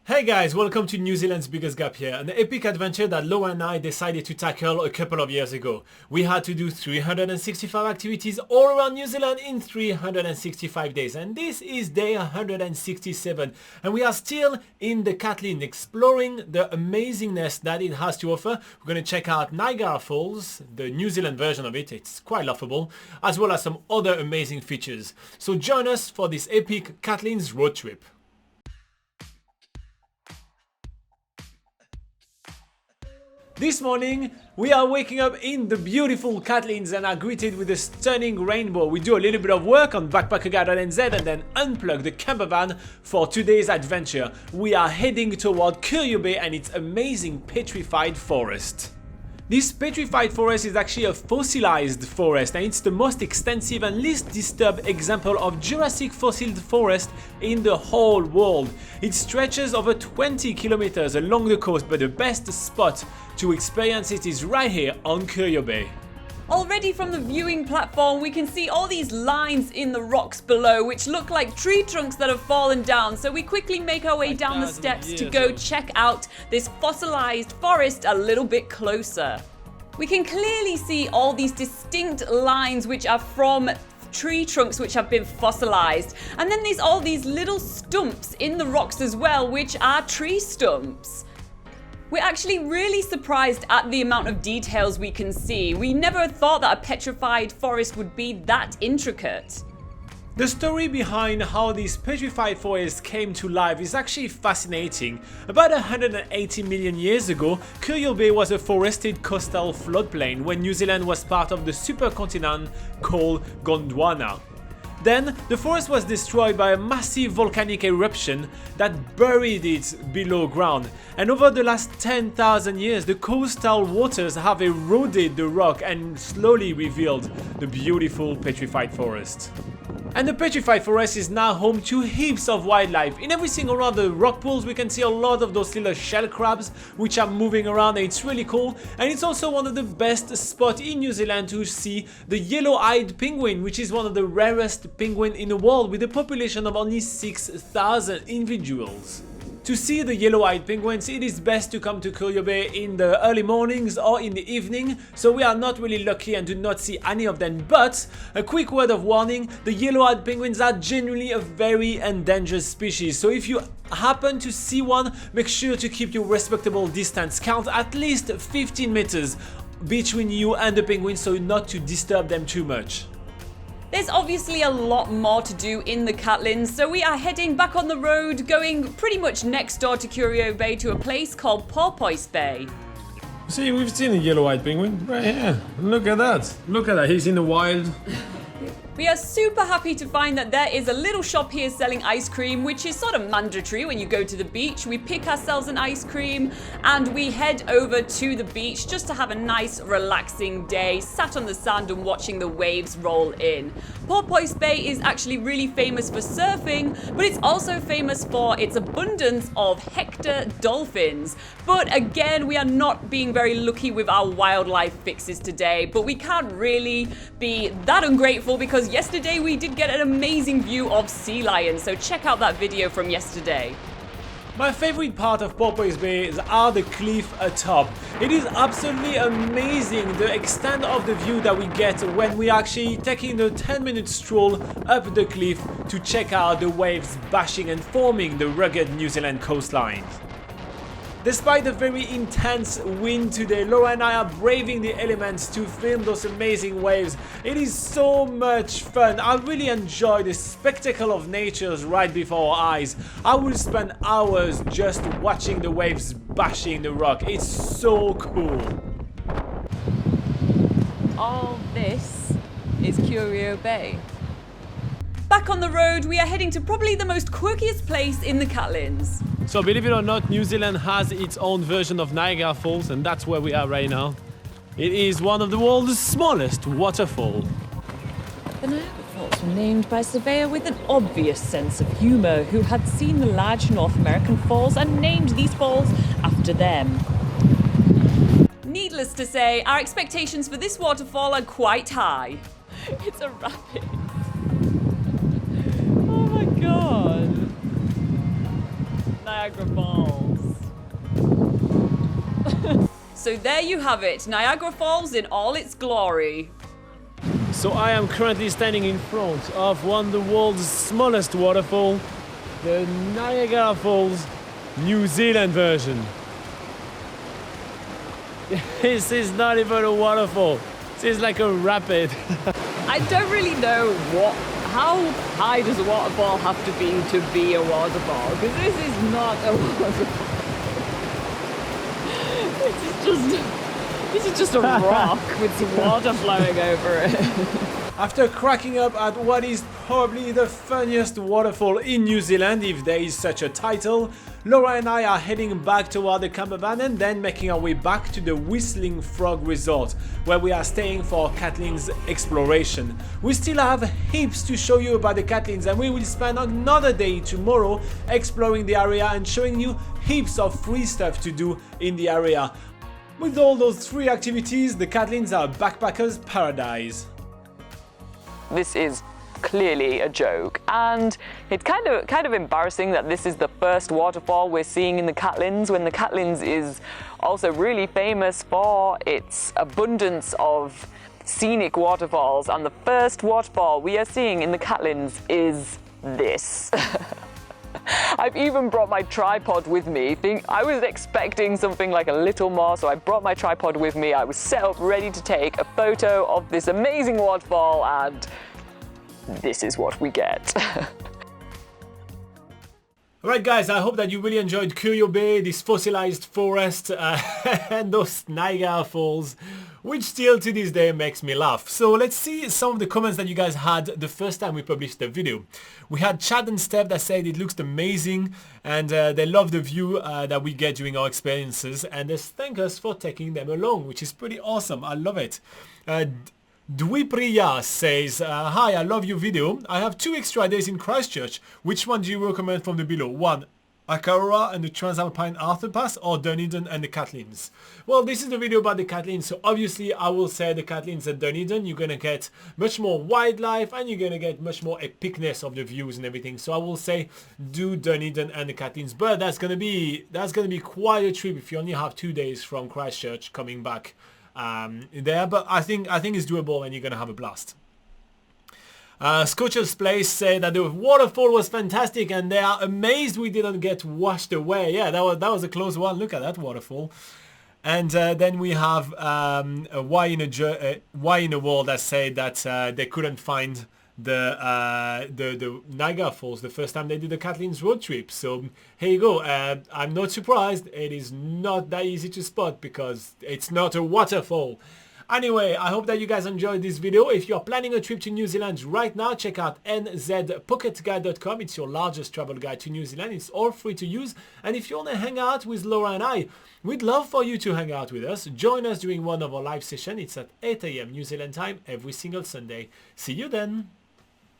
Hey guys, welcome to New Zealand's biggest gap here, an epic adventure that Lo and I decided to tackle a couple of years ago. We had to do 365 activities all around New Zealand in 365 days, and this is day 167, and we are still in the Catlins, exploring the amazingness that it has to offer. We're going to check out Niagara Falls, the New Zealand version of it. It's quite laughable, as well as some other amazing features. So join us for this epic Catlins road trip. This morning, we are waking up in the beautiful Catlins and are greeted with a stunning rainbow. We do a little bit of work on backpackerguide.nz and then unplug the camper van for today's adventure. We are heading toward Curio Bay and its amazing petrified forest. This petrified forest is actually a fossilized forest, and it's the most extensive and least disturbed example of Jurassic fossil forest in the whole world. It stretches over 20 kilometers along the coast, but the best spot to experience it is right here on Curio Bay. Already from the viewing platform, we can see all these lines in the rocks below, which look like tree trunks that have fallen down. So we quickly make our way down the steps to go check out this fossilized forest a little bit closer. We can clearly see all these distinct lines which are from tree trunks which have been fossilized. And then there's all these little stumps in the rocks as well, which are tree stumps. We're actually really surprised at the amount of details we can see. We never thought that a petrified forest would be that intricate. The story behind how this petrified forest came to life is actually fascinating. About 180 million years ago, Curio Bay was a forested coastal floodplain when New Zealand was part of the supercontinent called Gondwana. Then, the forest was destroyed by a massive volcanic eruption that buried it below ground. And over the last 10,000 years, the coastal waters have eroded the rock and slowly revealed the beautiful petrified forest. And the petrified forest is now home to heaps of wildlife. In everything around the rock pools, we can see a lot of those little shell crabs which are moving around, and it's really cool. And it's also one of the best spots in New Zealand to see the yellow-eyed penguin, which is one of the rarest penguins in the world with a population of only 6,000 individuals. To see the yellow-eyed penguins, it is best to come to Curio Bay in the early mornings or in the evening, so we are not really lucky and do not see any of them. But a quick word of warning, the yellow-eyed penguins are genuinely a very endangered species, so if you happen to see one, make sure to keep your respectable distance. Count at least 15 meters between you and the penguins so not to disturb them too much. There's obviously a lot more to do in the Catlins, so we are heading back on the road, going pretty much next door to Curio Bay to a place called Porpoise Bay. See, we've seen a yellow-eyed penguin right here. Look at that. Look at that. He's in the wild. We are super happy to find that there is a little shop here selling ice cream, which is sort of mandatory when you go to the beach. We pick ourselves an ice cream and we head over to the beach just to have a nice relaxing day, sat on the sand and watching the waves roll in. Porpoise Bay is actually really famous for surfing, but it's also famous for its abundance of Hector dolphins. But again, we are not being very lucky with our wildlife fixes today, but we can't really be that ungrateful because yesterday we did get an amazing view of sea lions, so check out that video from yesterday. My favorite part of Porpoise Bay are the cliff atop. It is absolutely amazing the extent of the view that we get when we are actually taking the 10-minute stroll up the cliff to check out the waves bashing and forming the rugged New Zealand coastline. Despite the very intense wind today, Laura and I are braving the elements to film those amazing waves. It is so much fun. I really enjoy the spectacle of nature right before our eyes. I will spend hours just watching the waves bashing the rock. It's so cool. All this is Curio Bay. Back on the road, we are heading to probably the most quirkiest place in the Catlins. So believe it or not, New Zealand has its own version of Niagara Falls, and that's where we are right now. It is one of the world's smallest waterfall. The Niagara Falls were named by a surveyor with an obvious sense of humour who had seen the large North American falls and named these falls after them. Needless to say, our expectations for this waterfall are quite high. It's a rapid. Oh my god. Niagara Falls. So there you have it, Niagara Falls in all its glory. So I am currently standing in front of one of the world's smallest waterfall, the Niagara Falls New Zealand version. This is not even a waterfall. This is like a rapid. I don't really know how high does a waterfall have to be a waterfall? Because this is not a waterfall. This is just a rock with some water flowing over it. After cracking up at what is probably the funniest waterfall in New Zealand, if there is such a title, Laura and I are heading back toward the camper van and then making our way back to the Whistling Frog Resort, where we are staying for Catlins exploration. We still have heaps to show you about the Catlins, and we will spend another day tomorrow exploring the area and showing you heaps of free stuff to do in the area. With all those free activities, the Catlins are backpackers' paradise. This is clearly a joke, and it's kind of embarrassing that this is the first waterfall we're seeing in the Catlins, when the Catlins is also really famous for its abundance of scenic waterfalls, and the first waterfall we are seeing in the Catlins is this. I've even brought my tripod with me. I was expecting something like a little more, so I brought my tripod with me. I was set up ready to take a photo of this amazing waterfall, and this is what we get. Alright guys, I hope that you really enjoyed Curio Bay, this fossilized forest and those Niagara Falls, which still to this day makes me laugh. So let's see some of the comments that you guys had the first time we published the video. We had Chad and Steph that said it looks amazing, and they love the view that we get during our experiences, and they thank us for taking them along, which is pretty awesome. I love it. Dwipriya says, hi, I love your video. I have 2 extra days in Christchurch. Which one do you recommend from the below? 1, Akaroa and the Transalpine Arthur Pass, or Dunedin and the Catlins? Well, this is the video about the Catlins, so obviously I will say the Catlins at Dunedin. You're gonna get much more wildlife and you're gonna get much more epicness of the views and everything. So I will say do Dunedin and the Catlins, but that's gonna be quite a trip if you only have 2 days from Christchurch coming back there, but I think it's doable and you're gonna have a blast. Scotcher's Place said that the waterfall was fantastic and they are amazed we didn't get washed away. Yeah, that was a close one. Look at that waterfall. And then we have a Why in a World that said that they couldn't find the Niagara Falls the first time they did the Catlins road trip. So here you go. I'm not surprised. It is not that easy to spot because it's not a waterfall. Anyway, I hope that you guys enjoyed this video. If you're planning a trip to New Zealand right now, check out nzpocketguide.com. It's your largest travel guide to New Zealand. It's all free to use. And if you want to hang out with Laura and I, we'd love for you to hang out with us. Join us during one of our live sessions. It's at 8 AM New Zealand time every single Sunday. See you then.